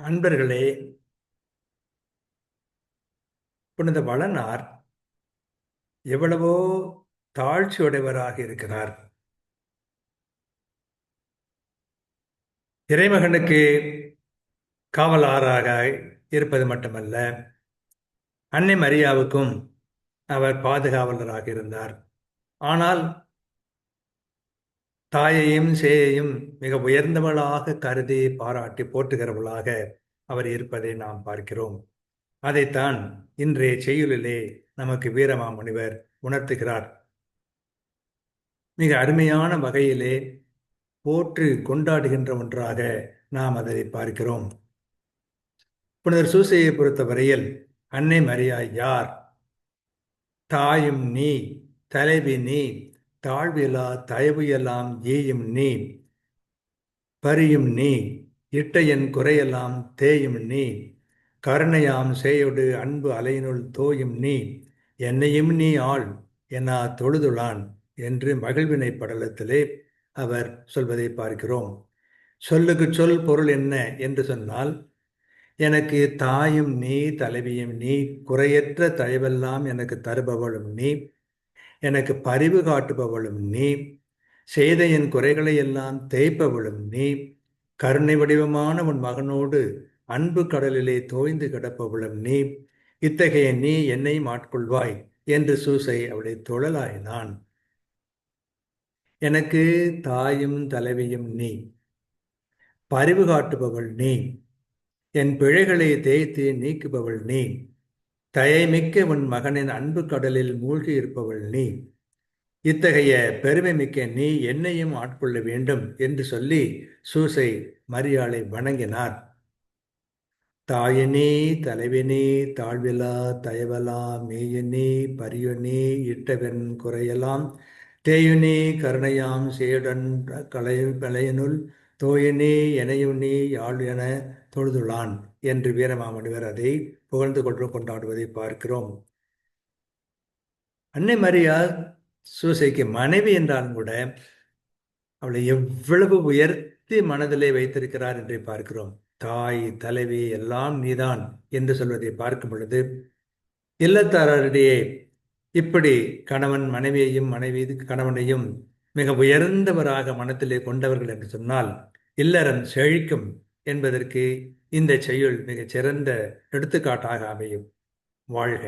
அன்பர்களே, புனித வளனார் எவ்வளவோ தாழ்ச்சியுடையவராக இருக்கிறார். இறைமகனுக்கு காவலாராக இருப்பது மட்டுமல்ல, அன்னை மரியாவுக்கும் அவர் பாதுகாவலராக இருந்தார். ஆனால் தாயையும் சேயையும் மிக உயர்ந்தவளாக கருதி பாராட்டி போற்றுகிறவளாக அவர் இருப்பதை நாம் பார்க்கிறோம். அதைத்தான் இன்றைய செய்யுளிலே நமக்கு வீரமாமுனிவர் உணர்த்துகிறார். மிக அருமையான வகையிலே போற்றி கொண்டாடுகின்ற ஒன்றாக நாம் அதை பார்க்கிறோம். புனிதர் சூசையை பொறுத்தவரையில் அன்னை மரியா யார்? தாயும் நீ, தலைவி நீ, தாழ்விலா தயவு எல்லாம் ஏயும் நீ, பரியும் நீ, இட்ட என் குறையெல்லாம் தேயும் நீ, கருணையாம் சேயொடு அன்பு அலையினுள் தோயும் நீ, என்னையும் நீ ஆள் என்னா தொழுதுளான் என்று மகிழ்வினை படலத்திலே அவர் சொல்வதை பார்க்கிறோம். சொல்லுக்கு சொல் பொருள் என்ன என்று சொன்னால், எனக்கு தாயும் நீ, தலைவியும் நீ, குறையற்ற தயவெல்லாம் எனக்கு தருபவளும் நீ, எனக்கு பரிவு காட்டுபவளும் நீ, செய்த என் குறைகளை எல்லாம் தேய்ப்பவளும் நீ, கருணை வடிவமான உன் மகனோடு அன்பு கடலிலே தோய்ந்து கிடப்பவளும் நீ, இத்தகைய நீ என்னையும் ஆட்கொள்வாய் என்று சூசை அவளை தொழலாயினான். எனக்கு தாயும் தலைவியும் நீ, பரிவு காட்டுபவள் நீ, என் பிழைகளை தேய்த்து நீக்குபவள் நீ, தயைமிக்க உன் மகனின் அன்பு கடலில் மூழ்கி இருப்பவள் நீ, இத்தகைய பெருமை மிக்க நீ என்னையும் ஆட்கொள்ள வேண்டும் என்று சொல்லி சூசை மரியாளை வணங்கினார். தாயினே, தலைவினே, தாழ்விலா தயவலா மேயனே, பரியுனே, இட்டவன் குறையலாம் தேயுனே, கருணையாம் சேடன் கலையனுள் தோயனே, எனையுனே யாழ் என தொழுதுளான் என்று வீரமாமுனிவர் அதை புகழ்ந்து கொண்டாடுவதை பார்க்கிறோம். அன்னை மரியா சூசைக்கு மனைவி என்றாலும் கூட அவளை எவ்வளவு உயர்த்தி மனதிலே வைத்திருக்கிறார் என்று பார்க்கிறோம். தாய், தலைவி எல்லாம் நீதான் என்று சொல்வதை பார்க்கும் பொழுது, இல்லத்தாரிடையே இப்படி கணவன் மனைவியையும் மனைவி கணவனையும் மிக உயர்ந்தவராக மனத்திலே கொண்டவர்கள் என்று சொன்னால் இல்லறம் செழிக்கும் என்பதற்கு இந்த செய்யுள் மிகச் சிறந்த எடுத்துக்காட்டாக அமையும். வாழ்க.